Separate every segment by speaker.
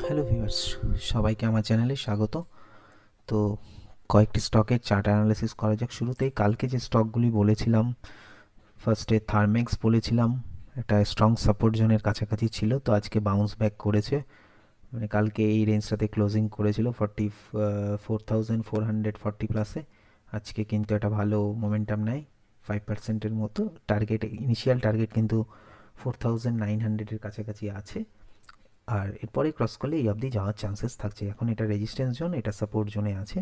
Speaker 1: Hello viewers, সবাইকে আমার চ্যানেলে স্বাগত। তো কয়েকটি স্টকের চার্ট অ্যানালিসিস করা যাক। শুরুতেই কালকে যে স্টকগুলি বলেছিলাম, ফার্স্টে থার্মেক্স বলেছিলাম একটা স্ট্রং সাপোর্ট জোনের কাছাকাছি ছিল, তো আজকে বাউন্স ব্যাক করেছে। মানে কালকে এই রেঞ্জটাতে ক্লোজিং করেছিল 44,440 প্লাসে। আজকে কিন্তু একটা ভালো মোমেন্টাম নেয়, 5%-এর মতো। টার্গেট, ইনিশিয়াল টার্গেট কিন্তু 4,900-এর কাছাকাছি আছে। আর এরপরে ক্রস করলে এই অবধি যাওয়ার চান্সেস থাকছে। এখন এটা রেজিস্ট্যান্স জোন, এটা সাপোর্ট জোনে আছে,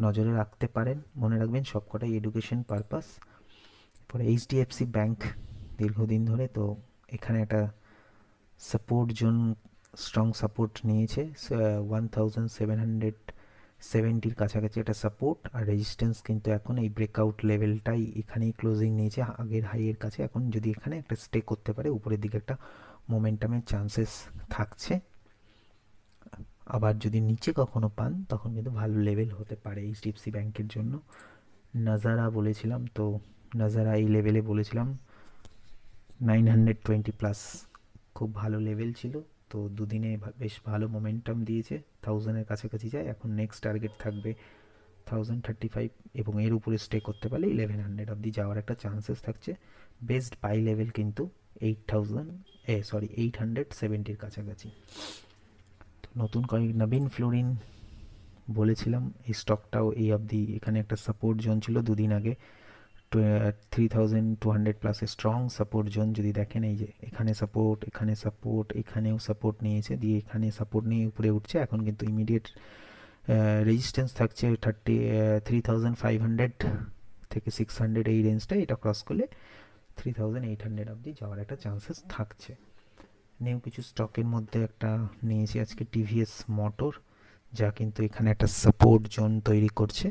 Speaker 1: নজরে রাখতে পারেন। মনে রাখবেন সবকটাই এডুকেশন পারপাস। পরে এইচডিএফসি ব্যাংক দীর্ঘদিন ধরে, তো এখানে একটা সাপোর্ট জোন, স্ট্রং সাপোর্ট নিয়েছে 1,770-র কাছাকাছি একটা সাপোর্ট। আর রেজিস্ট্যান্স কিন্তু এখন এই ব্রেকআউট লেভেলটাই, এখানেই ক্লোজিং নিয়েছে আগের হাইয়ের কাছে। এখন যদি এখানে একটা স্টে করতে পারে, উপরের দিকে একটা মোমেন্টামের চান্সেস থাকছে। আবার যদি নিচে কখনো পান তখন কিন্তু ভালো লেভেল হতে পারে এইচডিএফসি ব্যাংকের জন্য। নাজারা বলেছিলাম, তো নাজারা এই লেভেলে বলেছিলাম 920 প্লাস, খুব ভালো লেভেল ছিল। তো দুদিনে বেশ ভালো মোমেন্টাম দিয়েছে, 1000-এর কাছাকাছি যায়। এখন নেক্সট টার্গেট থাকবে 1035, এবং এর উপরে স্টে করতে পারলে 1100 অবধি যাওয়ার একটা চান্সেস থাকছে। বেস্ট বাই লেভেল কিন্তু 870-র কাছাকাছি। নতুন কয়েক নবীন ফ্লোরিন বলেছিলাম, এই স্টকটাও এই অবধি এখানে একটা সাপোর্ট জোন ছিল দুদিন আগে, 3,200 প্লাসে স্ট্রং সাপোর্ট জোন। যদি দেখেন, এই যে এখানে সাপোর্ট, এখানে সাপোর্ট, এখানেও সাপোর্ট নিয়েছে, দিয়ে এখানে সাপোর্ট নিয়ে উপরে উঠছে। এখন কিন্তু ইমিডিয়েট রেজিস্ট্যান্স থাকছে 3,500 থেকে 600, এই রেঞ্জটা। এটা ক্রস করলে 3,800 অবধি যাওয়ার একটা চান্সেস থাকছে। নিউ কিছু স্টকের মধ্যে একটা নিয়েছি আজকে টিভিএস মোটর, যা কিন্তু এখানে একটা সাপোর্ট জোন তৈরি করছে।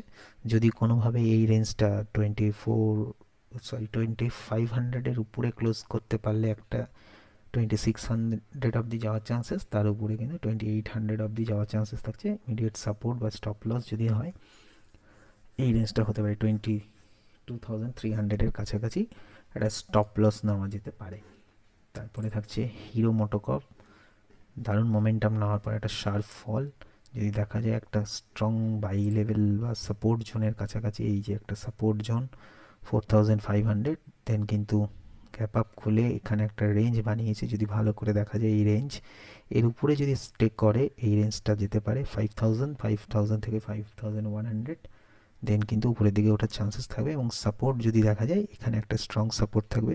Speaker 1: যদি কোনোভাবে এই রেঞ্জটা 2,500-এর উপরে ক্লোজ করতে পারলে একটা 2,600 অবধি যাওয়ার চান্সেস, তার উপরে কিন্তু 2,800 অবধি যাওয়ার চান্সেস থাকছে। ইমিডিয়েট সাপোর্ট বা স্টপ লস যদি হয়, এই রেঞ্জটা হতে পারে 22,300-এর কাছাকাছি, একটা স্টপ লস নেওয়া যেতে পারে। তারপরে থাকছে হিরো মোটোকর্প, দারুণ মোমেন্টাম নেওয়ার পর একটা শার্প ফল। যদি দেখা যায় একটা স্ট্রং বাই লেভেল বা সাপোর্ট জোনের কাছাকাছি, এই যে একটা সাপোর্ট জোন 4,500, দেন কিন্তু ক্যাপ আপ খুলে এখানে একটা রেঞ্জ বানিয়েছে। যদি ভালো করে দেখা যায় এই রেঞ্জ, এর উপরে যদি স্টে করে এই রেঞ্জটা যেতে পারে 5,000 থেকে 5,100, দেন কিন্তু উপরের দিকে ওঠার চান্সেস থাকবে। এবং সাপোর্ট যদি দেখা যায়, এখানে একটা স্ট্রং সাপোর্ট থাকবে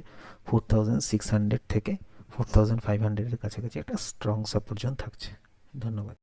Speaker 1: 4,600 থেকে 4,500-এর কাছাকাছি, একটা স্ট্রং সাপোর্ট জোন থাকছে। ধন্যবাদ।